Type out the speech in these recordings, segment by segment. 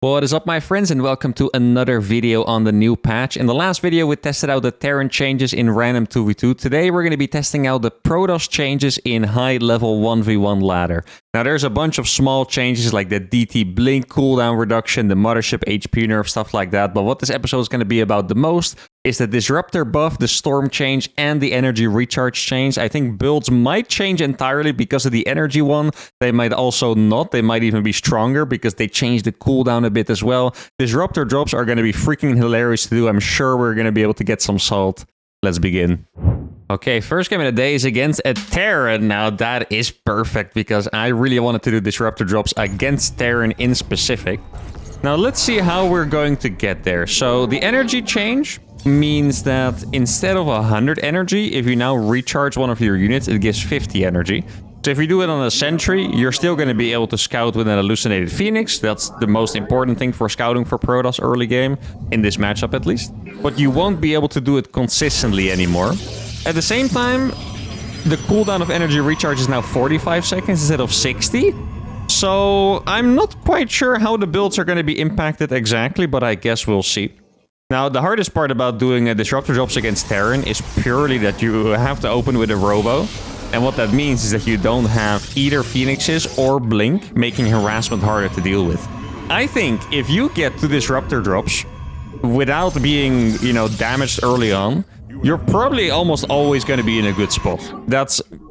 What is up, my friends, and welcome to another video on the new patch. In the last video, we tested out the Terran changes in random 2v2. Today, we're going to be testing out the Protoss changes in high-level 1v1 ladder. Now, there's a bunch of small changes like the DT blink cooldown reduction, the mothership HP nerf, stuff like that. But what this episode is going to be about the most is the disruptor buff, the storm change, and the energy recharge change. I think builds might change entirely because of the energy one. They might also not. They might even be stronger because they changed the cooldown a bit as well. Disruptor drops are going to be freaking hilarious to do. I'm sure we're going to be able to get some salt. Let's begin. Okay, first game of the day is against a Terran. Now that is perfect because I really wanted to do disruptor drops against Terran in specific. Now let's see how we're going to get there. So the energy change means that instead of 100 energy, if you now recharge one of your units, it gives 50 energy. So if you do it on a sentry, you're still going to be able to scout with an hallucinated phoenix. That's the most important thing for scouting for Protoss early game, in this matchup at least. But you won't be able to do it consistently anymore. At the same time, the cooldown of energy recharge is now 45 seconds instead of 60. So I'm not quite sure how the builds are going to be impacted exactly, but I guess we'll see. Now, the hardest part about doing disruptor drops against Terran is purely that you have to open with a robo. And what that means is that you don't have either phoenixes or blink, making harassment harder to deal with. I think if you get to disruptor drops without being, damaged early on, you're probably almost always going to be in a good spot.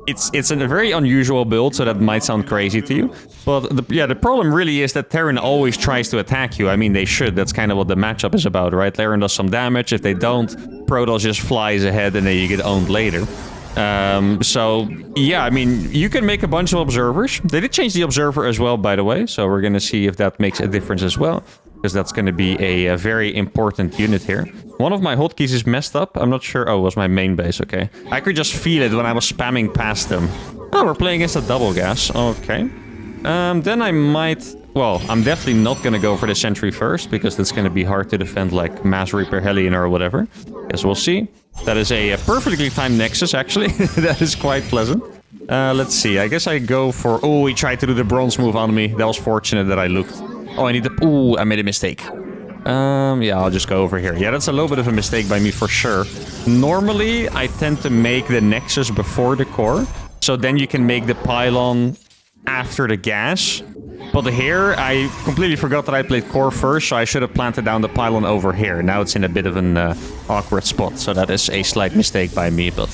It's a very unusual build, so that might sound crazy to you. But the problem really is that Terran always tries to attack you. I mean, they should. That's kind of what the matchup is about, right? Terran does some damage. If they don't, Protoss just flies ahead and then you get owned later. So, yeah, I mean, you can make a bunch of observers. They did change the observer as well, by the way. So we're going to see if that makes a difference as well, because that's going to be a very important unit here. One of my hotkeys is messed up. I'm not sure. Oh, it was my main base. Okay. I could just feel it when I was spamming past them. Oh, we're playing against a double gas. Okay. Then I might... Well, I'm definitely not going to go for the sentry first, because that's going to be hard to defend like Mass Reaper Hellion or whatever. Guess we'll see. That is a perfectly timed Nexus, actually. That is quite pleasant. Let's see. I guess I go for... Oh, he tried to do the bronze move on me. That was fortunate that I looked. Oh, I need to... Ooh, I made a mistake. Yeah, I'll just go over here. Yeah, that's a little bit of a mistake by me for sure. Normally, I tend to make the Nexus before the core. So then you can make the pylon after the gas. But here, I completely forgot that I played core first, so I should have planted down the pylon over here. Now it's in a bit of an awkward spot, so that is a slight mistake by me, but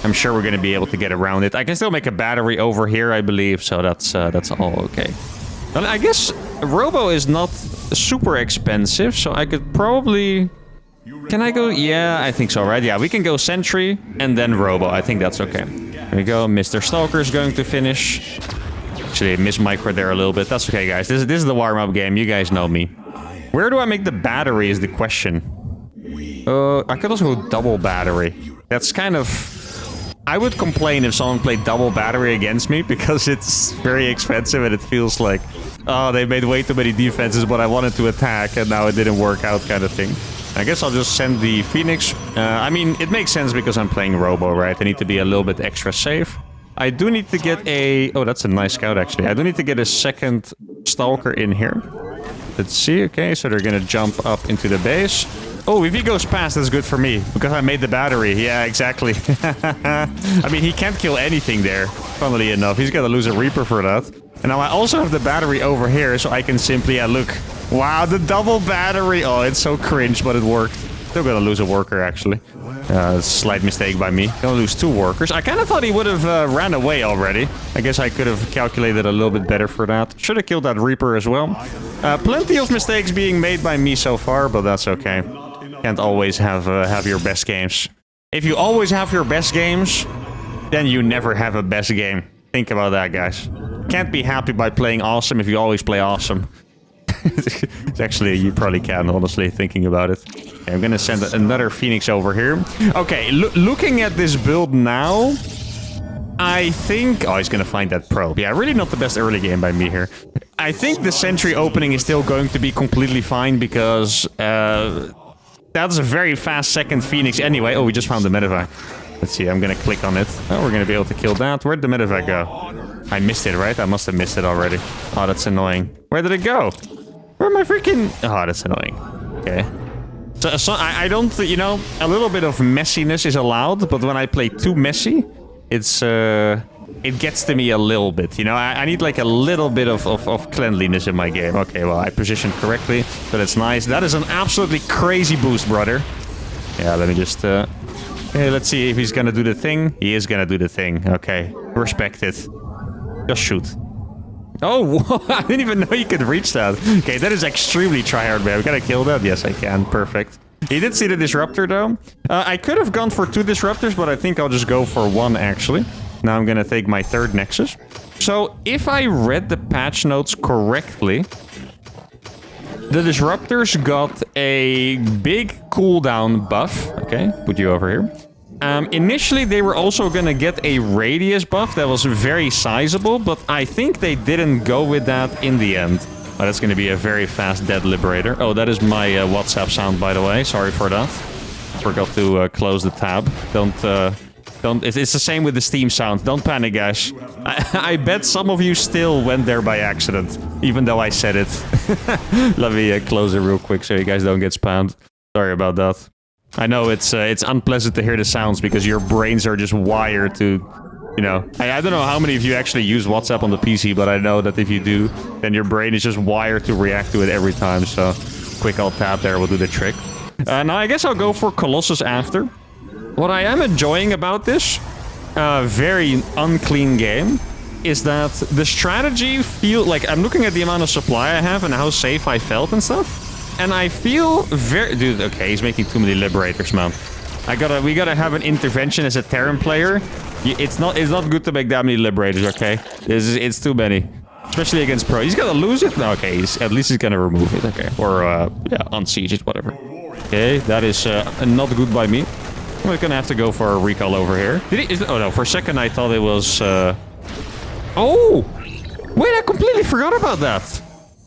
I'm sure we're going to be able to get around it. I can still make a battery over here, I believe, so that's all okay. And I guess Robo is not super expensive, so I could probably... Can I go? Yeah, I think so, right? Yeah, we can go Sentry and then Robo. I think that's okay. There we go. Mr. Stalker is going to finish. Actually, I missed micro there a little bit. That's okay, guys. This is the warm-up game. You guys know me. Where do I make the battery is the question. I could also go double battery. That's kind of... I would complain if someone played double battery against me because it's very expensive and it feels like, oh, they made way too many defenses, but I wanted to attack and now it didn't work out kind of thing. I guess I'll just send the Phoenix. I mean, it makes sense because I'm playing Robo, right? I need to be a little bit extra safe. I do need to get a... Oh, that's a nice scout, actually. I do need to get a second Stalker in here. Let's see. Okay, so they're going to jump up into the base. Oh, if he goes past, that's good for me, because I made the battery. Yeah, exactly. I mean, he can't kill anything there, funnily enough. He's got to lose a Reaper for that. And now I also have the battery over here, so I can simply... Yeah, look. Wow, the double battery. Oh, it's so cringe, but it worked. Still gonna lose a worker, actually. Slight mistake by me. Gonna lose 2 workers. I kind of thought he would have ran away already. I guess I could have calculated a little bit better for that. Should have killed that Reaper as well. Plenty of mistakes being made by me so far, but that's okay. Can't always have your best games. If you always have your best games, then you never have a best game. Think about that, guys. Can't be happy by playing awesome if you always play awesome. It's actually, you probably can, honestly, thinking about it. Okay, I'm gonna send another Phoenix over here. Okay, looking at this build now, I think... Oh, he's gonna find that probe. Yeah, really not the best early game by me here. I think the sentry opening is still going to be completely fine because... that's a very fast second Phoenix anyway. Oh, we just found the medevac. Let's see, I'm gonna click on it. Oh, we're gonna be able to kill that. Where'd the medevac go? I missed it, right? I must have missed it already. Oh, that's annoying. Where did it go? Where am I freaking... Oh, that's annoying. Okay. So I don't... You know, a little bit of messiness is allowed, but when I play too messy, it's... It gets to me a little bit, you know? I need like a little bit of cleanliness in my game. Okay, well, I positioned correctly, so that's nice. That is an absolutely crazy boost, brother. Yeah, let me just... Hey, let's see if he's gonna do the thing. He is gonna do the thing. Okay, respect it. Just shoot. Oh, I didn't even know you could reach that. Okay, that is extremely tryhard, man. We gotta kill that. Yes, I can. Perfect. He did see the disruptor, though. I could have gone for 2 disruptors, but I think I'll just go for 1, actually. Now I'm gonna take my 3rd Nexus. So, if I read the patch notes correctly, the disruptors got a big cooldown buff. Okay, put you over here. Initially, they were also gonna get a radius buff that was very sizable, but I think they didn't go with that in the end. Oh, that's gonna be a very fast dead liberator. Oh, that is my WhatsApp sound, by the way. Sorry for that. Forgot to close the tab. Don't. It's the same with the Steam sound. Don't panic, guys. I bet some of you still went there by accident, even though I said it. Let me close it real quick so you guys don't get spammed. Sorry about that. I know it's unpleasant to hear the sounds because your brains are just wired to, you know... I don't know how many of you actually use WhatsApp on the PC, but I know that if you do, then your brain is just wired to react to it every time. So, quick alt tab there will do the trick. Now, I guess I'll go for Colossus after. What I am enjoying about this very unclean game is that the strategy feel like I'm looking at the amount of supply I have and how safe I felt and stuff, and I feel very... Dude, okay, he's making too many liberators, man. We gotta have an intervention as a Terran player. It's not good to make that many liberators, okay? It's too many, especially against pro. He's gonna lose it. No, okay, at least he's gonna remove it, okay, or yeah, unsiege it, whatever. Okay, that is not good by me. We're gonna have to go for a recall over here. Oh no, for a second I thought it was... Oh! Wait, I completely forgot about that.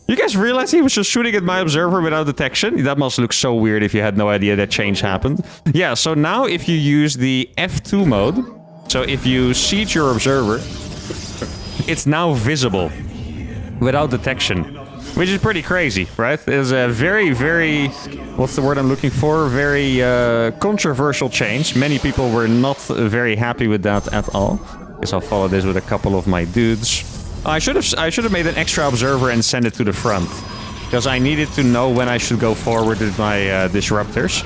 You guys realize he was just shooting at my observer without detection? That must look so weird if you had no idea that change happened. Yeah, so now if you use the F2 mode, so if you siege your observer, it's now visible without detection. Which is pretty crazy, right? It's a very, very... What's the word I'm looking for? Very controversial change. Many people were not very happy with that at all. Guess I'll follow this with a couple of my dudes. I should have made an extra observer and send it to the front. Because I needed to know when I should go forward with my disruptors.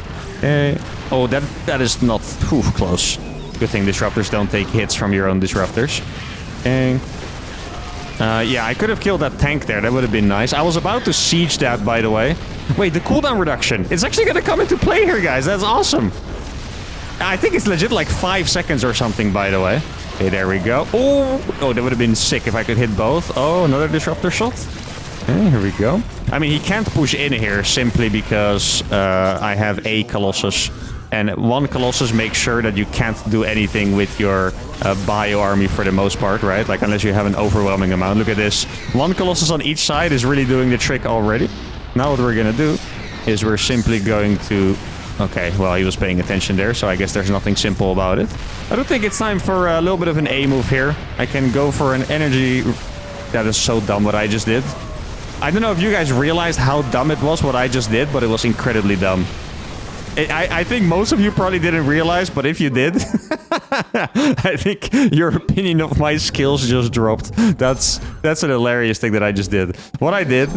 Oh, that is not too close. Good thing disruptors don't take hits from your own disruptors. Yeah, I could have killed that tank there. That would have been nice. I was about to siege that, by the way. Wait, the cooldown reduction. It's actually going to come into play here, guys. That's awesome. I think it's legit like 5 seconds or something, by the way. Okay, there we go. Oh, that would have been sick if I could hit both. Oh, another disruptor shot. Okay, here we go. I mean, he can't push in here simply because I have a Colossus. And 1 Colossus makes sure that you can't do anything with your bio army for the most part, right? Like, unless you have an overwhelming amount. Look at this. 1 Colossus on each side is really doing the trick already. Now what we're gonna do is we're simply going to... Okay, well, he was paying attention there, so I guess there's nothing simple about it. I do think it's time for a little bit of an A move here. I can go for an energy... That is so dumb what I just did. I don't know if you guys realized how dumb it was what I just did, but it was incredibly dumb. I think most of you probably didn't realize, but if you did, I think your opinion of my skills just dropped. That's an hilarious thing that I just did. What I did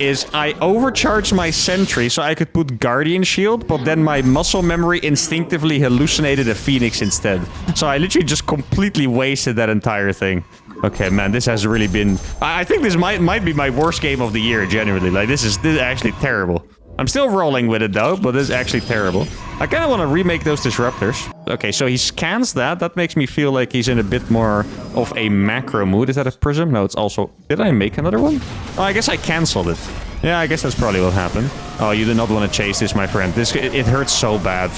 is I overcharged my sentry so I could put Guardian Shield, but then my muscle memory instinctively hallucinated a Phoenix instead. So I literally just completely wasted that entire thing. Okay, man, this has really been... I think this might be my worst game of the year, genuinely. Like, this is actually terrible. I'm still rolling with it, though, but this is actually terrible. I kind of want to remake those disruptors. Okay, so he scans that. That makes me feel like he's in a bit more of a macro mood. Is that a prism? No, it's also... Did I make another one? Oh, I guess I canceled it. Yeah, I guess that's probably what happened. Oh, you do not want to chase this, my friend. It hurts so bad.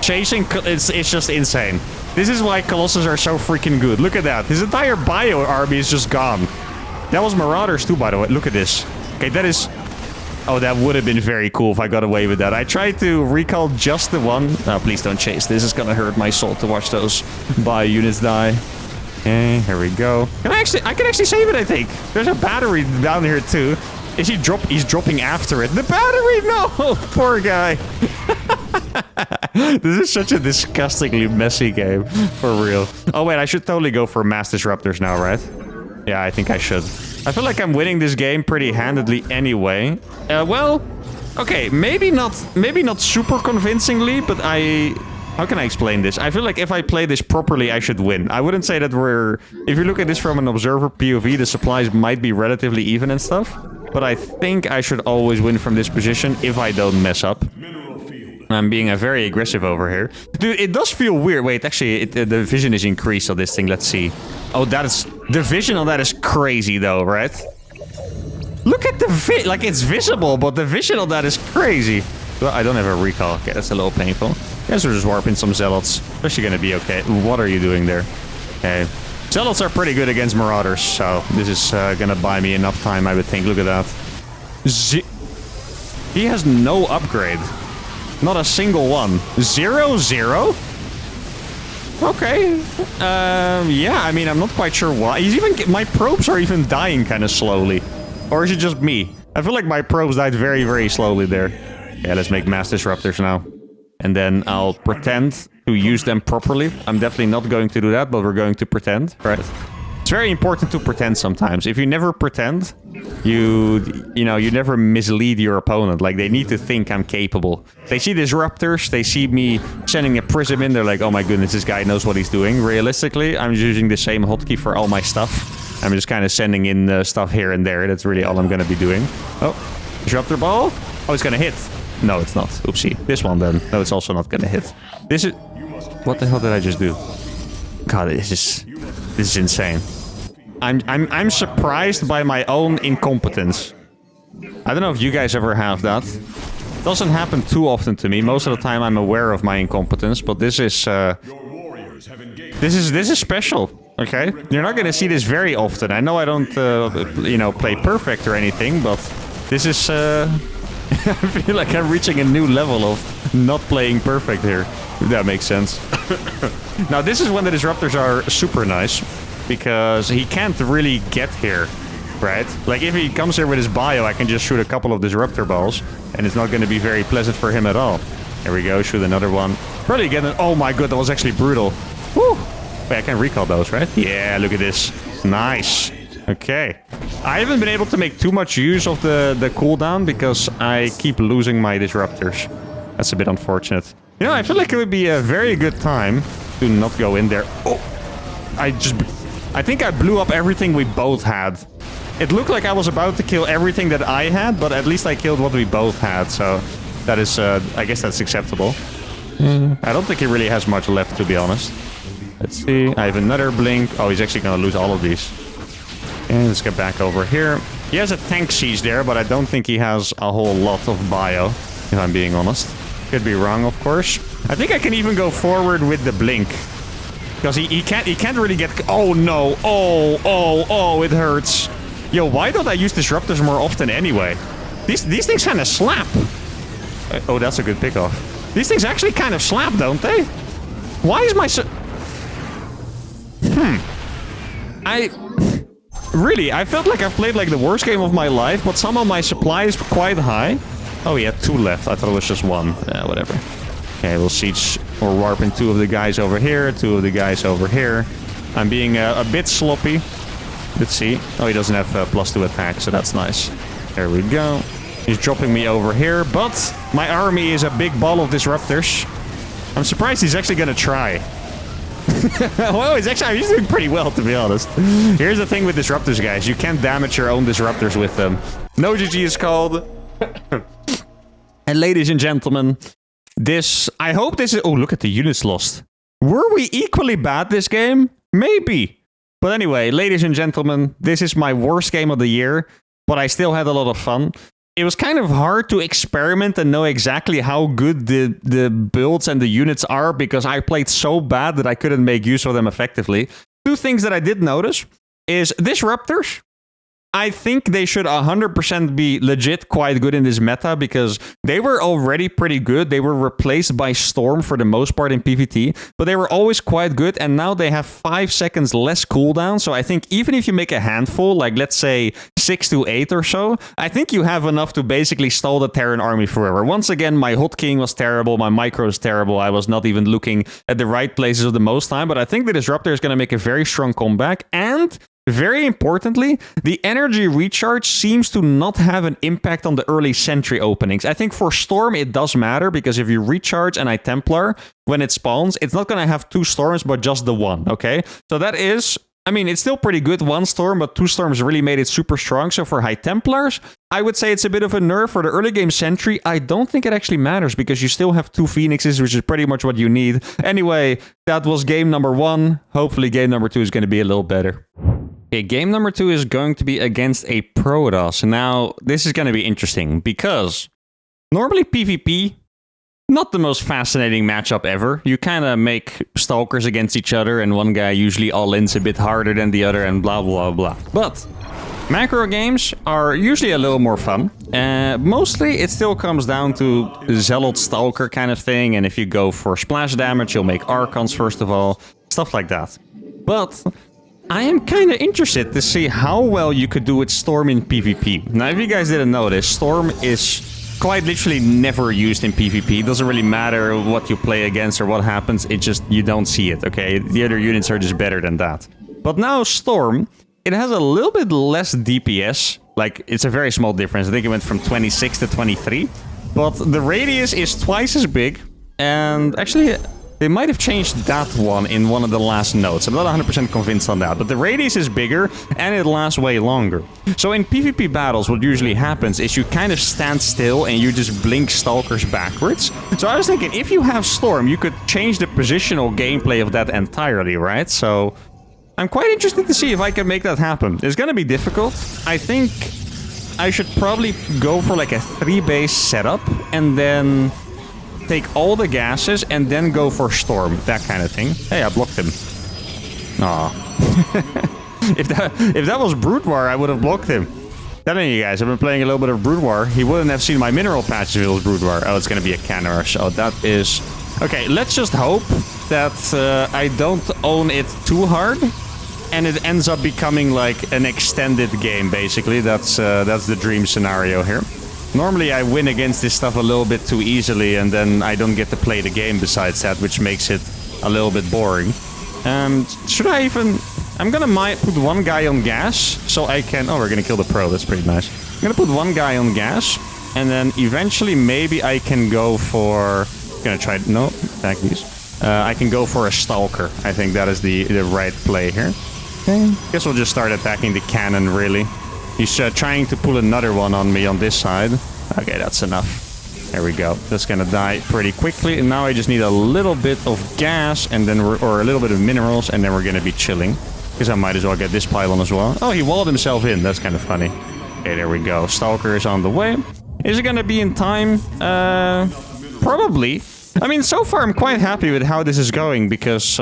Chasing... It's just insane. This is why Colossus are so freaking good. Look at that. His entire bio army is just gone. That was Marauders, too, by the way. Look at this. Okay, that is... Oh, that would have been very cool if I got away with that. I tried to recall just the one. Oh, please don't chase. This is gonna hurt my soul to watch those bio units die. Okay, here we go. I can actually save it, I think. There's a battery down here, too. Is he he's dropping after it. The battery, no! Poor guy. This is such a disgustingly messy game. For real. Oh wait, I should totally go for mass disruptors now, right? Yeah, I think I should. I feel like I'm winning this game pretty handedly anyway. Well, okay, maybe not super convincingly, but how can I explain this? I feel like if I play this properly, I should win. I wouldn't say that if you look at this from an observer POV, the supplies might be relatively even and stuff. But I think I should always win from this position if I don't mess up. I'm being very aggressive over here. Dude, it does feel weird. Wait, actually, the vision is increased on this thing. Let's see. Oh, the vision on that is crazy though, right? Look at the like it's visible, but the vision on that is crazy. Well, I don't have a recall. Okay, that's a little painful. Guess we're just warping some zealots. Especially gonna be okay. What are you doing there? Okay. Zealots are pretty good against marauders, so this is gonna buy me enough time, I would think. Look at that. He has no upgrade. Not a single one. 0-0? Okay. Yeah, I mean, I'm not quite sure why. My probes are even dying kind of slowly. Or is it just me? I feel like my probes died very, very slowly there. Yeah, let's make mass disruptors now. And then I'll pretend to use them properly. I'm definitely not going to do that, but we're going to pretend, right? It's very important to pretend sometimes. If you never pretend, you never mislead your opponent. Like, they need to think I'm capable. They see disruptors, they see me sending a prism in, they're like, oh my goodness, this guy knows what he's doing. Realistically, I'm using the same hotkey for all my stuff. I'm just kind of sending in stuff here and there. That's really all I'm going to be doing. Oh, disruptor ball. Oh, it's going to hit. No, it's not. Oopsie. This one then. No, it's also not going to hit. This is... What the hell did I just do? God, this is insane. I'm surprised by my own incompetence. I don't know if you guys ever have that. It doesn't happen too often to me. Most of the time I'm aware of my incompetence, but this is special. Okay? You're not gonna see this very often. I know I don't play perfect or anything, but this is I feel like I'm reaching a new level of not playing perfect here. If that makes sense. Now this is when the disruptors are super nice, because he can't really get here, right? Like, if he comes here with his bio, I can just shoot a couple of disruptor balls, and it's not going to be very pleasant for him at all. There we go, shoot another one. Probably get an... Oh my god, that was actually brutal. Woo! Wait, I can recall those, right? Yeah, look at this. Nice. Okay. I haven't been able to make too much use of the cooldown, because I keep losing my disruptors. That's a bit unfortunate. You know, I feel like it would be a very good time to not go in there. Oh! I think I blew up everything we both had. It looked like I was about to kill everything that I had, but at least I killed what we both had, so that is, I guess that's acceptable. I don't think he really has much left, to be honest. Let's see. I have another blink. Oh, he's actually going to lose all of these. And let's get back over here. He has a tank siege there, but I don't think he has a whole lot of bio, if I'm being honest. Could be wrong, of course. I think I can even go forward with the blink. Because he can't really get... Oh, no. Oh, it hurts. Yo, why don't I use disruptors more often anyway? These things kind of slap. Oh, that's a good pickoff. These things actually kind of slap, don't they? Why is my... Really, I felt like I've played like the worst game of my life, but somehow my supply is quite high. Oh, he had 2 left. I thought it was just 1. Whatever. Okay, we'll siege or warping 2 of the guys over here, 2 of the guys over here. I'm being a bit sloppy. Let's see. Oh, he doesn't have +2 attack, so that's nice. There we go. He's dropping me over here, but my army is a big ball of disruptors. I'm surprised he's actually gonna try. Well, he's doing pretty well, to be honest. Here's the thing with disruptors, guys. You can't damage your own disruptors with them. No GG is called. And ladies and gentlemen, I hope this is... Oh, look at the units lost. Were we equally bad this game? Maybe. But anyway, ladies and gentlemen, this is my worst game of the year, but I still had a lot of fun. It was kind of hard to experiment and know exactly how good the builds and the units are, because I played so bad that I couldn't make use of them effectively. 2 things that I did notice is disruptors. I think they should 100% be legit quite good in this meta because they were already pretty good. They were replaced by Storm for the most part in PvT, but they were always quite good, and now they have 5 seconds less cooldown. So I think even if you make a handful, like let's say 6 to 8 or so, I think you have enough to basically stall the Terran army forever. Once again, my hotkeying was terrible, my micro is terrible, I was not even looking at the right places of the most time, but I think the Disruptor is going to make a very strong comeback, and very importantly, the energy recharge seems to not have an impact on the early sentry openings. I think for Storm it does matter, because if you recharge an iTemplar when it spawns, it's not going to have 2 storms, but just the 1, okay? So that is... I mean, it's still pretty good, 1 storm, but 2 storms really made it super strong. So for High Templars, I would say it's a bit of a nerf. For the early game sentry, I don't think it actually matters because you still have 2 Phoenixes, which is pretty much what you need. Anyway, that was game number 1. Hopefully game number 2 is going to be a little better. Okay, game number 2 is going to be against a Protoss. Now, this is going to be interesting because normally PvP... not the most fascinating matchup ever. You kind of make stalkers against each other, and one guy usually all-ins a bit harder than the other, and blah, blah, blah. But macro games are usually a little more fun. Mostly, it still comes down to Zealot Stalker kind of thing, and if you go for splash damage, you'll make Archons first of all, stuff like that. But I am kind of interested to see how well you could do with Storm in PvP. Now, if you guys didn't know this, Storm is... quite literally never used in PvP. It doesn't really matter what you play against or what happens. It just, you don't see it, okay? The other units are just better than that. But now Storm, it has a little bit less DPS. Like, it's a very small difference. I think it went from 26 to 23. But the radius is twice as big. And actually, they might have changed that one in one of the last notes. I'm not 100% convinced on that. But the radius is bigger and it lasts way longer. So in PvP battles, what usually happens is you kind of stand still and you just blink Stalkers backwards. So I was thinking, if you have Storm, you could change the positional gameplay of that entirely, right? So I'm quite interested to see if I can make that happen. It's going to be difficult. I think I should probably go for like a 3-base setup and then... take all the gases and then go for Storm, that kind of thing. Hey, I blocked him. Aw. if that was Brood War, I would have blocked him. Telling you guys, I've been playing a little bit of Brood War. He wouldn't have seen my mineral patch if it was Brood War. Oh, it's gonna be a cannon rush. Oh, that is... okay, let's just hope that I don't own it too hard and it ends up becoming like an extended game, basically. That's the dream scenario here. Normally I win against this stuff a little bit too easily and then I don't get to play the game besides that, which makes it a little bit boring. Should I even... I'm gonna put 1 guy on gas so I can... oh, we're gonna kill the Pro, that's pretty nice. I'm gonna put 1 guy on gas and then eventually maybe I can go for... gonna try... no, attack these. I can go for a Stalker. I think that is the right play here. Okay. Guess we'll just start attacking the cannon, really. He's trying to pull another one on me on this side. Okay, that's enough. There we go. That's gonna die pretty quickly. And now I just need a little bit of gas and then or a little bit of minerals, and then we're gonna be chilling. Because I might as well get this pylon as well. Oh, he walled himself in. That's kind of funny. Okay, there we go. Stalker is on the way. Is it gonna be in time? Probably. I mean, so far I'm quite happy with how this is going because...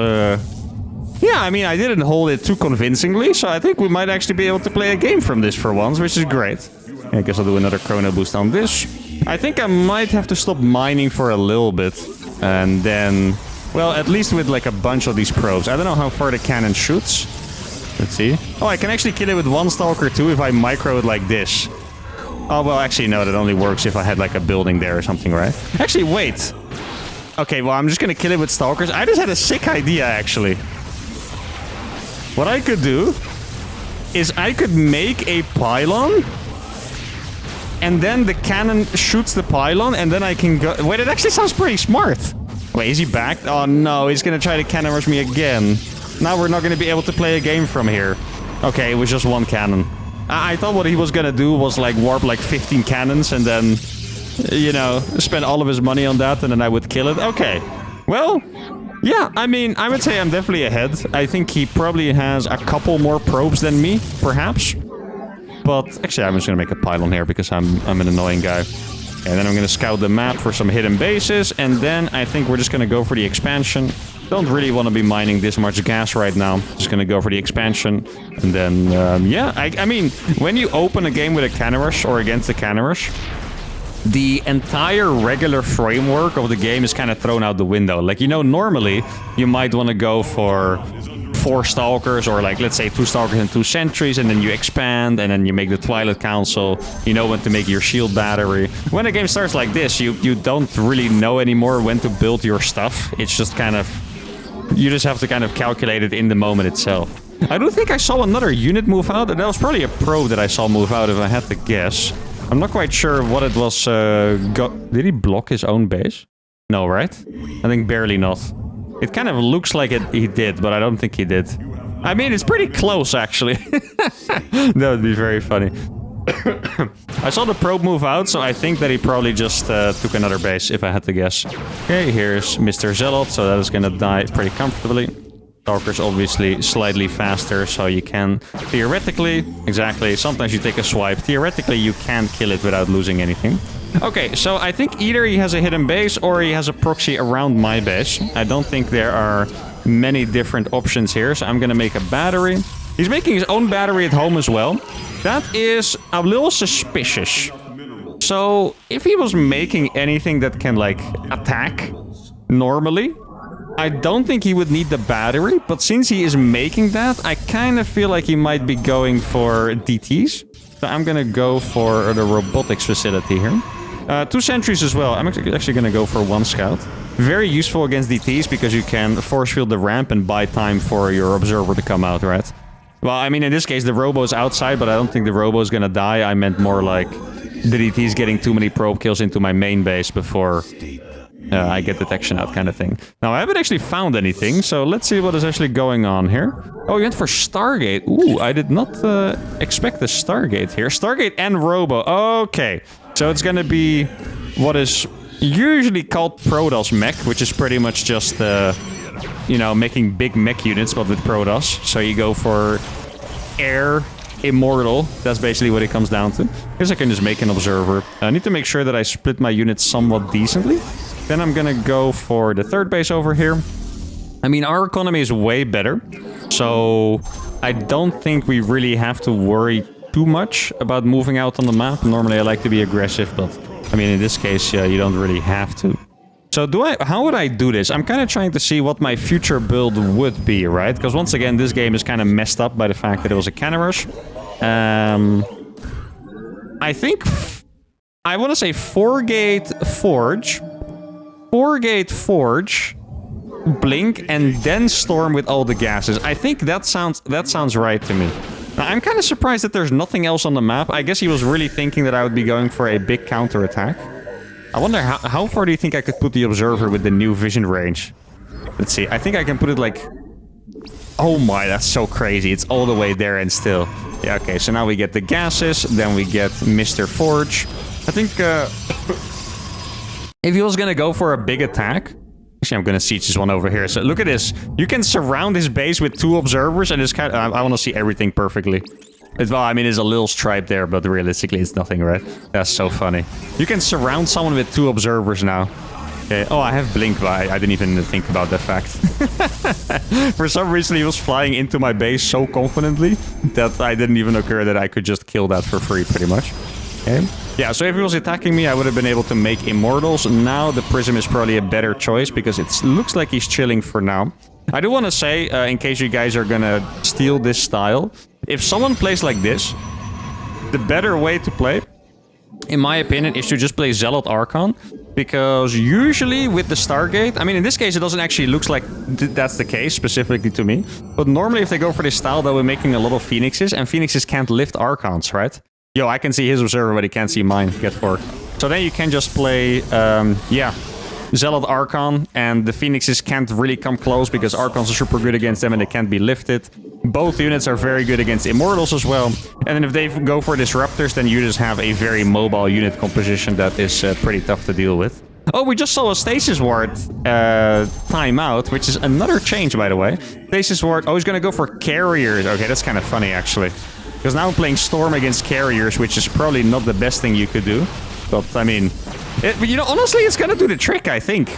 yeah, I mean, I didn't hold it too convincingly, so I think we might actually be able to play a game from this for once, which is great. I guess I'll do another chrono boost on this. I think I might have to stop mining for a little bit, and then... well, at least with like a bunch of these probes. I don't know how far the cannon shoots. Let's see. Oh, I can actually kill it with 1 Stalker too if I micro it like this. Oh, well, actually, no, that only works if I had like a building there or something, right? Actually, wait. Okay, well, I'm just gonna kill it with Stalkers. I just had a sick idea, actually. What I could do is I could make a pylon and then the cannon shoots the pylon and then I can go... wait, it actually sounds pretty smart. Wait, is he back? Oh no, he's gonna try to cannon rush me again. Now we're not gonna be able to play a game from here. Okay, it was just 1 cannon. I thought what he was gonna do was like warp like 15 cannons and then, you know, spend all of his money on that and then I would kill it. Okay, well... yeah, I mean, I would say I'm definitely ahead. I think he probably has a couple more probes than me, perhaps. But actually, I'm just gonna make a pylon here because I'm an annoying guy. And then I'm gonna scout the map for some hidden bases. And then I think we're just gonna go for the expansion. don't really want to be mining this much gas right now. Just gonna go for the expansion. And then, yeah, I mean, when you open a game with a cannon rush or against a cannon rush, the entire regular framework of the game is kind of thrown out the window. Like, you know, normally you might want to go for 4 Stalkers, or like, let's say 2 Stalkers and 2 Sentries, and then you expand, and then you make the Twilight Council. You know when to make your shield battery. When a game starts like this, you don't really know anymore when to build your stuff. It's just kind of... You just have to kind of calculate it in the moment itself. I do think I saw another unit move out, and that was probably a probe that I saw move out if I had to guess. I'm not quite sure what it was. Did he block his own base? No, right? I think barely not. It kind of looks like he did, but I don't think he did. I mean, it's pretty close, actually. That would be very funny. I saw the probe move out, so I think that he probably just took another base, if I had to guess. Okay, here's Mr. Zealot, so that is gonna die pretty comfortably. Stalker's obviously slightly faster, so you can theoretically... Exactly, sometimes you take a swipe. Theoretically, you can kill it without losing anything. Okay, so I think either he has a hidden base or he has a proxy around my base. I don't think there are many different options here, so I'm gonna make a battery. He's making his own battery at home as well. That is a little suspicious. So, if he was making anything that can, like, attack normally, I don't think he would need the battery, but since he is making that, I kind of feel like he might be going for DTs. So I'm gonna go for the robotics facility here. 2 sentries as well. I'm actually gonna go for 1 scout. Very useful against DTs because you can force field the ramp and buy time for your observer to come out, right? Well, I mean, in this case, the robo is outside, but I don't think the robo is gonna die. I meant more like the DTs getting too many probe kills into my main base before I get detection out, kind of thing. Now, I haven't actually found anything, so let's see what is actually going on here. Oh, you went for Stargate. Ooh, I did not expect the Stargate here. Stargate and robo. Okay, so it's gonna be what is usually called Protoss mech, which is pretty much just, you know, making big mech units, but with Protoss. So you go for air immortal. That's basically what it comes down to. I guess I can just make an observer. I need to make sure that I split my units somewhat decently. Then I'm gonna go for the 3rd base over here. I mean, our economy is way better, so I don't think we really have to worry too much about moving out on the map. Normally I like to be aggressive, but I mean, in this case, you don't really have to. So how would I do this? I'm kind of trying to see what my future build would be, right? Because once again, this game is kind of messed up by the fact that it was a cannon rush. I think I want to say 4-gate forge. 4-gate forge, blink, and then storm with all the gases. I think that sounds right to me. Now, I'm kind of surprised that there's nothing else on the map. I guess he was really thinking that I would be going for a big counterattack. I wonder how far do you think I could put the observer with the new vision range? Let's see. I think I can put it like... Oh my, that's so crazy. It's all the way there and still. Yeah, okay, so now we get the gases, then we get Mr. Forge. I think... If he was gonna go for a big attack... Actually, I'm gonna siege this one over here. So look at this. You can surround his base with 2 observers and it's kind of... I want to see everything perfectly. Well, I mean, there's a little stripe there, but realistically it's nothing, right? That's so funny. You can surround someone with 2 observers now. Okay. Oh, I have blink, but I didn't even think about that fact. For some reason, he was flying into my base so confidently that I didn't even occur that I could just kill that for free, pretty much. Okay. Yeah, so if he was attacking me, I would have been able to make immortals. Now the prism is probably a better choice because it looks like he's chilling for now. I do want to say, in case you guys are gonna steal this style, if someone plays like this, the better way to play, in my opinion, is to just play Zealot Archon. Because usually with the Stargate, I mean, in this case, it doesn't actually look like that's the case, specifically to me. But normally, if they go for this style, they'll be making a lot of Phoenixes, and Phoenixes can't lift Archons, right? Yo, I can see his observer, but he can't see mine. Get forked. So then you can just play, yeah, Zealot Archon, and the Phoenixes can't really come close because Archons are super good against them and they can't be lifted. Both units are very good against Immortals as well. And then if they go for Disruptors, then you just have a very mobile unit composition that is pretty tough to deal with. Oh, we just saw a Stasis Ward timeout, which is another change, by the way. Stasis Ward, oh, he's gonna go for Carriers. Okay, that's kind of funny, actually. Because now I'm playing Storm against Carriers, which is probably not the best thing you could do. But, I mean, you know, honestly, it's gonna do the trick, I think.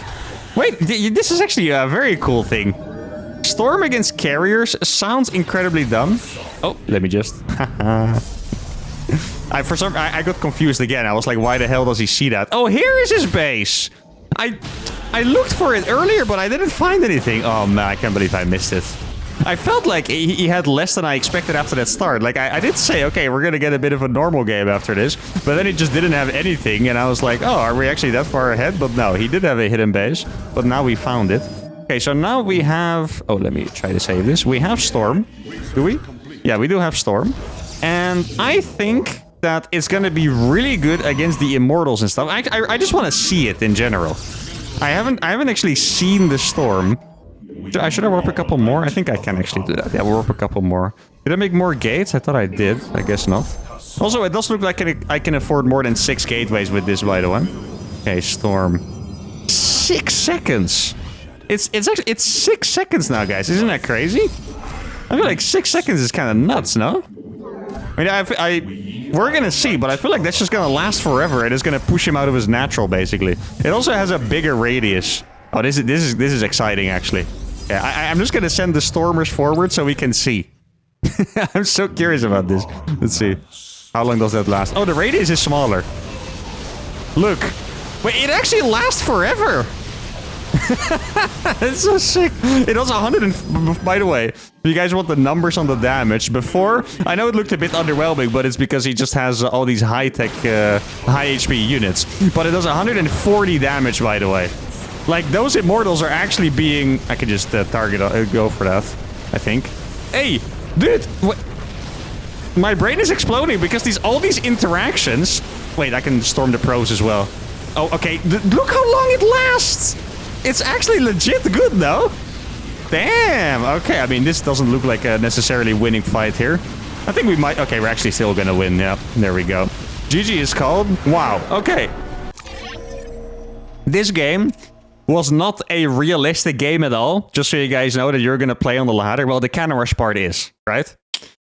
Wait, this is actually a very cool thing. Storm against carriers sounds incredibly dumb. Oh, let me just... I got confused again. I was like, why the hell does he see that? Oh, here is his base. I looked for it earlier, but I didn't find anything. Oh, man, I can't believe I missed it. I felt like he had less than I expected after that start. Like, I did say, okay, we're going to get a bit of a normal game after this. But then he just didn't have anything. And I was like, oh, are we actually that far ahead? But no, he did have a hidden base. But now we found it. Okay, so now we have... Oh, let me try to save this. We have Storm. Do we? Yeah, we do have Storm. And I think that it's going to be really good against the Immortals and stuff. I just want to see it in general. I haven't actually seen the Storm. Should I warp a couple more? I think I can actually do that. Yeah, we'll warp a couple more. Did I make more gates? I thought I did. I guess not. Also, it does look like I can afford more than 6 gateways with this, by the way. Okay, Storm. 6 seconds. It's 6 seconds now, guys. Isn't that crazy? I feel like 6 seconds is kind of nuts, no? I mean, we're gonna see, but I feel like that's just gonna last forever. It is gonna push him out of his natural, basically. It also has a bigger radius. Oh, this is exciting, actually. Yeah, I'm just gonna send the Stormers forward so we can see. I'm so curious about this. Let's see. How long does that last? Oh, the radius is smaller. Look. Wait, it actually lasts forever. It's so sick. It does 100 and... By the way, if you guys want the numbers on the damage, before... I know it looked a bit underwhelming, but it's because he just has all these high-tech, high HP units. But it does 140 damage, by the way. Like, those Immortals are actually being... I can just target... go for that, I think. Hey, dude! What? My brain is exploding because all these interactions... Wait, I can storm the pros as well. Oh, okay. Look how long it lasts! It's actually legit good, though. Damn. Okay, I mean, this doesn't look like a necessarily winning fight here. I think we might... Okay, we're actually still gonna win. Yeah, there we go. GG is called. Wow. Okay. This game was not a realistic game at all. Just so you guys know that you're gonna play on the ladder. Well, the cannon rush part is, right?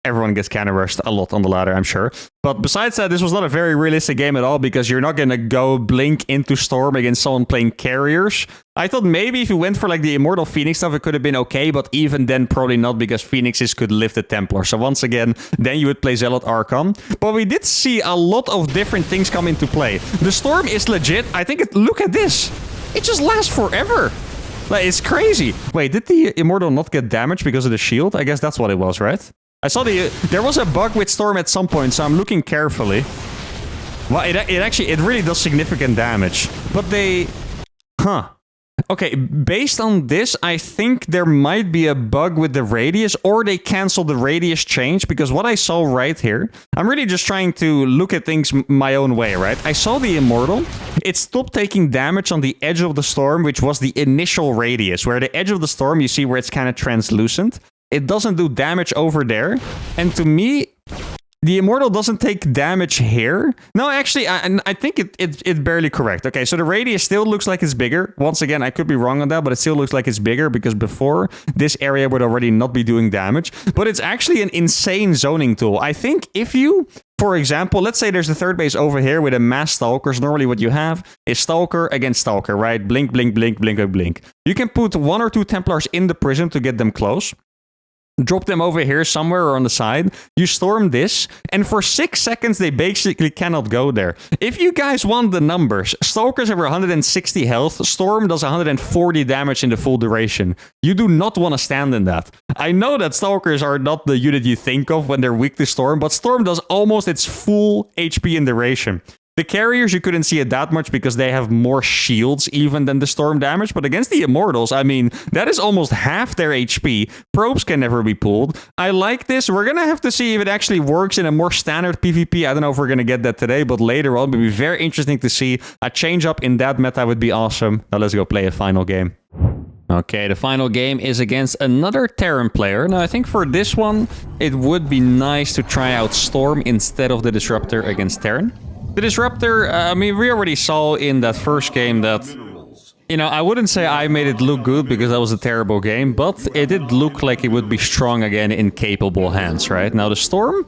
Everyone gets cannon rushed a lot on the ladder, I'm sure. But besides that, this was not a very realistic game at all because you're not going to go blink into Storm against someone playing carriers. I thought maybe if you went for like the Immortal Phoenix stuff, it could have been okay, but even then probably not because Phoenixes could lift the Templar. So once again, then you would play Zealot Archon. But we did see a lot of different things come into play. The Storm is legit. I think look at this. It just lasts forever. Like, it's crazy. Wait, did the Immortal not get damaged because of the shield? I guess that's what it was, right? I saw there was a bug with Storm at some point, so I'm looking carefully. Well, it really does significant damage. But they... Huh. Okay, based on this, I think there might be a bug with the radius, or they canceled the radius change, because what I saw right here... I'm really just trying to look at things my own way, right? I saw the Immortal. It stopped taking damage on the edge of the Storm, which was the initial radius, where the edge of the Storm, you see where it's kind of translucent. It doesn't do damage over there. And to me, the Immortal doesn't take damage here. No, actually, I think it's barely correct. Okay, so the radius still looks like it's bigger. Once again, I could be wrong on that, but it still looks like it's bigger because before, this area would already not be doing damage. But it's actually an insane zoning tool. I think if you... For example, let's say there's a third base over here with a mass Stalkers. Normally what you have is Stalker against Stalker, right? Blink, blink, blink, blink, blink. You can put 1 or 2 Templars in the prism to get them close. Drop them over here somewhere or on the side. You storm this, and for 6 seconds, they basically cannot go there. If you guys want the numbers, Stalkers have 160 health. Storm does 140 damage in the full duration. You do not want to stand in that. I know that Stalkers are not the unit you think of when they're weak to Storm, but Storm does almost its full HP in duration. The carriers, you couldn't see it that much because they have more shields even than the Storm damage. But against the Immortals, I mean, that is almost half their HP. Probes can never be pulled. I like this. We're going to have to see if it actually works in a more standard PvP. I don't know if we're going to get that today, but later on, it will be very interesting to see. A change up in that meta would be awesome. Now let's go play a final game. Okay, the final game is against another Terran player. Now, I think for this one, it would be nice to try out Storm instead of the Disruptor against Terran. The Disruptor, I mean, we already saw in that first game that, you know, I wouldn't say I made it look good because that was a terrible game, but it did look like it would be strong again in capable hands, right? Now, the Storm,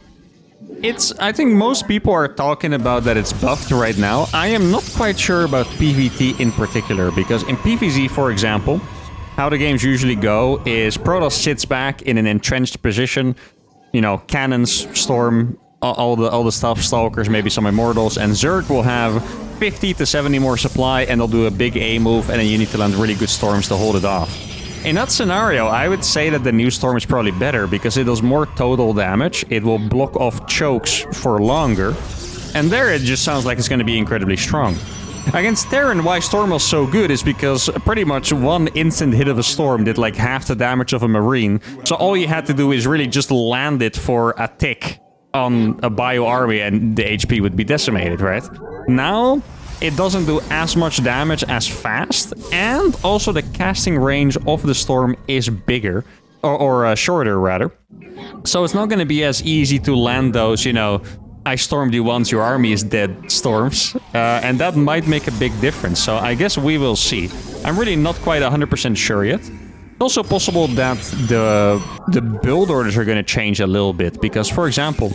I think most people are talking about that it's buffed right now. I am not quite sure about PvT in particular, because in PvZ, for example, how the games usually go is Protoss sits back in an entrenched position, you know, cannons, storm, all the stuff, stalkers, maybe some immortals, and Zerg will have 50 to 70 more supply, and they'll do a big A move, and then you need to land really good storms to hold it off. In that scenario, I would say that the new storm is probably better because it does more total damage. It will block off chokes for longer. And there it just sounds like it's going to be incredibly strong. Against Terran, why Stormwell's so good is because pretty much one instant hit of a storm did like half the damage of a Marine. So all you had to do is really just land it for a tick on a bio army and the HP would be decimated, right? Now, it doesn't do as much damage as fast, and also the casting range of the storm is bigger, or shorter rather. So it's not going to be as easy to land those, you know, I stormed you once, your army is dead storms, and that might make a big difference. So I guess we will see. I'm really not quite 100% sure yet. It's also possible that the build orders are going to change a little bit, because, for example,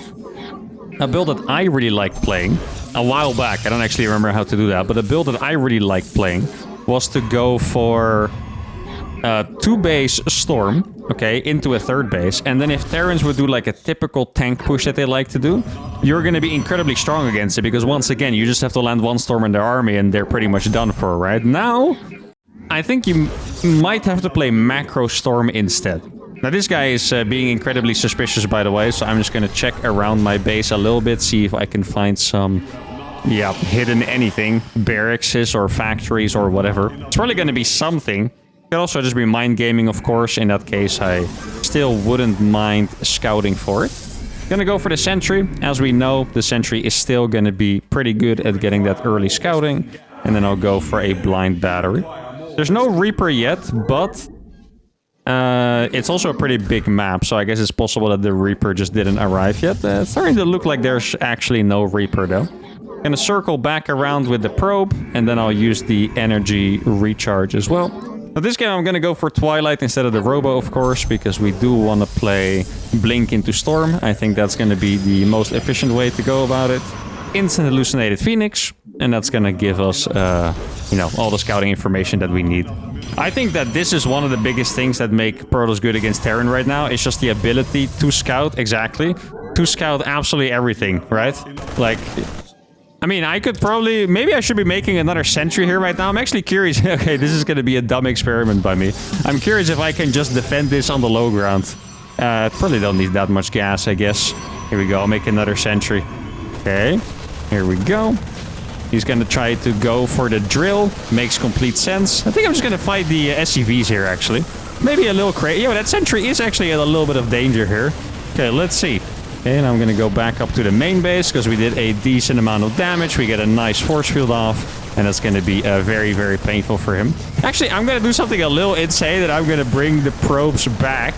a build that I really liked playing a while back, I don't actually remember how to do that, but a build that I really liked playing was to go for 2 base storm, okay, into a 3rd base, and then if Terrans would do like a typical tank push that they like to do, you're going to be incredibly strong against it, because once again, you just have to land 1 storm in their army and they're pretty much done for, right? Now, I think you might have to play macro storm instead. Now this guy is being incredibly suspicious, by the way, so I'm just going to check around my base a little bit, see if I can find some, yeah, hidden anything, barracks or factories or whatever. It's probably going to be something. It could also just be mind gaming, of course. In that case, I still wouldn't mind scouting for it. Gonna go for the sentry. As we know, the sentry is still going to be pretty good at getting that early scouting. And then I'll go for a blind battery. There's no Reaper yet, but it's also a pretty big map, so I guess it's possible that the Reaper just didn't arrive yet. It's starting to look like there's actually no Reaper, though. Gonna circle back around with the probe, and then I'll use the energy recharge as well. Now this game I'm gonna go for Twilight instead of the Robo, of course, because we do want to play Blink into Storm. I think that's gonna be the most efficient way to go about it. Instant Hallucinated Phoenix, and that's gonna give us, you know, all the scouting information that we need. I think that this is one of the biggest things that make Protoss good against Terran right now. It's just the ability to scout, exactly. To scout absolutely everything, right? Like, I mean, I could probably... Maybe I should be making another sentry here right now. I'm actually curious. Okay, this is going to be a dumb experiment by me. I'm curious if I can just defend this on the low ground. Probably don't need that much gas, I guess. Here we go. I'll make another sentry. Okay, here we go. He's going to try to go for the drill. Makes complete sense. I think I'm just going to fight the SCVs here, actually. Maybe a little crazy. Yeah, that sentry is actually in a little bit of danger here. Okay, let's see. Okay, now I'm going to go back up to the main base, because we did a decent amount of damage. We get a nice force field off, and that's going to be very, very painful for him. Actually, I'm going to do something a little insane, that I'm going to bring the probes back.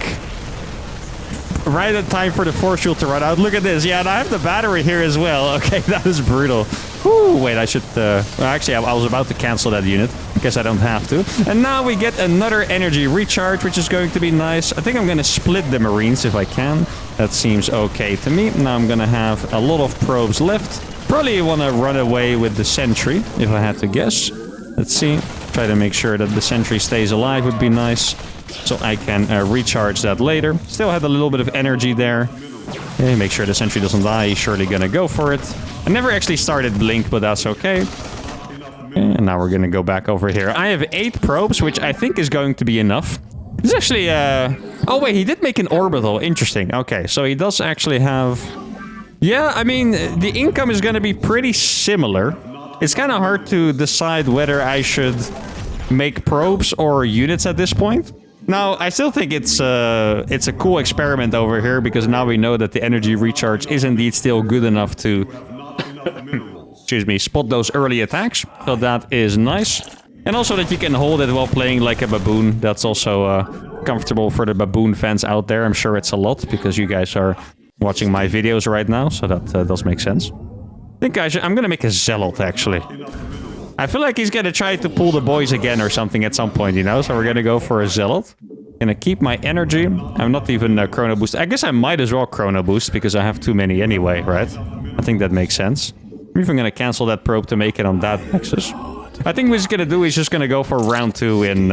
Right at time for the force field to run out. Look at this. Yeah, and I have the battery here as well. Okay, that is brutal. Whew, wait, I should... well, actually, I was about to cancel that unit. I guess I don't have to. And now we get another energy recharge, which is going to be nice. I think I'm going to split the Marines if I can. That seems okay to me. Now I'm going to have a lot of probes left. Probably want to run away with the sentry, if I had to guess. Let's see. Try to make sure that the sentry stays alive would be nice. So I can recharge that later. Still had a little bit of energy there. Okay, make sure the sentry doesn't die. He's surely going to go for it. I never actually started Blink, but that's okay. And now we're going to go back over here. I have 8 probes, which I think is going to be enough. It's actually... Oh, wait, he did make an orbital. Interesting. Okay, so he does actually have... Yeah, I mean, the income is going to be pretty similar. It's kind of hard to decide whether I should make probes or units at this point. Now, I still think it's a cool experiment over here, because now we know that the energy recharge is indeed still good enough to... excuse me, spot those early attacks. So that is nice. And also that you can hold it while playing like a baboon. That's also comfortable for the baboon fans out there. I'm sure it's a lot, because you guys are watching my videos right now. So that does make sense. I think I'm going to make a Zealot, actually. I feel like he's going to try to pull the boys again or something at some point, you know? So we're going to go for a Zealot. Gonna keep my energy. I'm not even chrono boost. I guess I might as well chrono boost because I have too many anyway, right? I think that makes sense. I'm even gonna cancel that probe to make it on that axis. I think what he's gonna do is just gonna go for round 2 in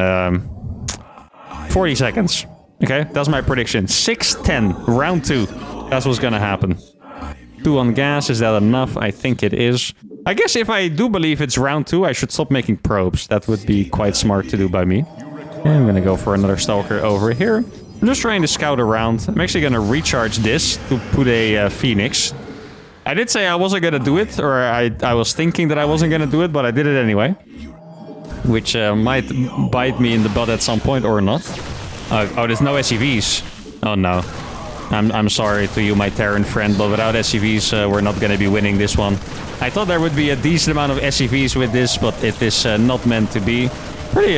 40 seconds. Okay, that's my prediction. 6-10, round 2. That's what's gonna happen. 2 on gas, is that enough? I think it is. I guess if I do believe it's round 2, I should stop making probes. That would be quite smart to do by me. And I'm gonna go for another Stalker over here. I'm just trying to scout around. I'm actually gonna recharge this to put a Phoenix. I did say I wasn't gonna do it, or I was thinking that I wasn't gonna do it, but I did it anyway. Which might bite me in the butt at some point, or not. Oh, there's no SCVs. Oh no. I'm sorry to you, my Terran friend, but without SCVs, we're not gonna be winning this one. I thought there would be a decent amount of SCVs with this, but it is not meant to be. Pretty,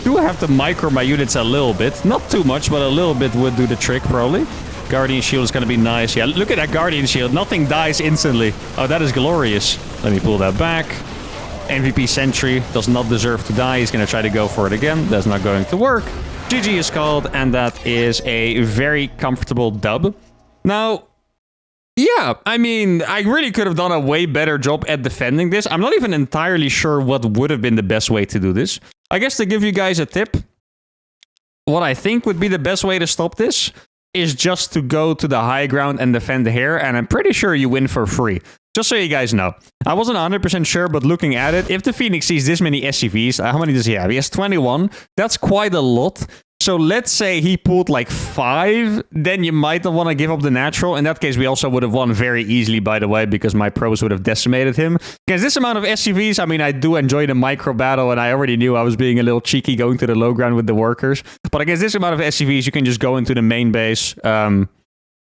do have to micro my units a little bit. Not too much, but a little bit would do the trick, probably. Guardian Shield is gonna be nice. Yeah, look at that Guardian Shield. Nothing dies instantly. Oh, that is glorious. Let me pull that back. MVP Sentry does not deserve to die. He's gonna try to go for it again. That's not going to work. GG is called, and that is a very comfortable dub. Now, yeah, I mean, I really could have done a way better job at defending this. I'm not even entirely sure what would have been the best way to do this. I guess to give you guys a tip, what I think would be the best way to stop this is just to go to the high ground and defend here, and I'm pretty sure you win for free. Just so you guys know. I wasn't 100% sure, but looking at it, if the Phoenix sees this many SCVs, how many does he have? He has 21. That's quite a lot. So let's say he pulled like 5, then you might not want to give up the natural. In that case, we also would have won very easily, by the way, because my probes would have decimated him. Because this amount of SCVs, I mean, I do enjoy the micro battle, and I already knew I was being a little cheeky going to the low ground with the workers. But I guess this amount of SCVs, you can just go into the main base,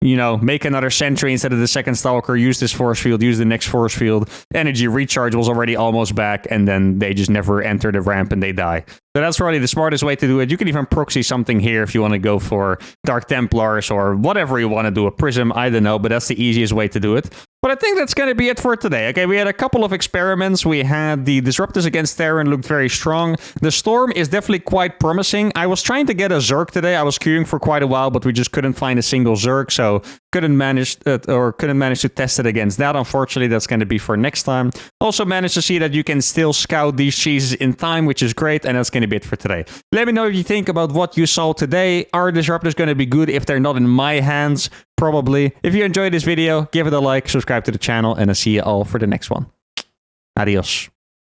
you know, make another sentry instead of the second Stalker, use this force field, use the next force field. Energy recharge was already almost back, and then they just never enter the ramp and they die. So that's probably the smartest way to do it. You can even proxy something here if you want to go for Dark Templars or whatever you want to do, a Prism, I don't know, but that's the easiest way to do it. But I think that's going to be it for today. Okay, we had a couple of experiments. We had the Disruptors against Terran looked very strong. The Storm is definitely quite promising. I was trying to get a Zerg today. I was queuing for quite a while, but we just couldn't find a single Zerg, so couldn't manage to test it against that. Unfortunately, that's going to be for next time. Also managed to see that you can still scout these cheeses in time, which is great, and that's going to be it for today. Let me know if you think about what you saw today. Are Disruptors going to be good if they're not in my hands? Probably. If you enjoyed this video, give it a like, subscribe to the channel, and I'll see you all for the next one. Adios.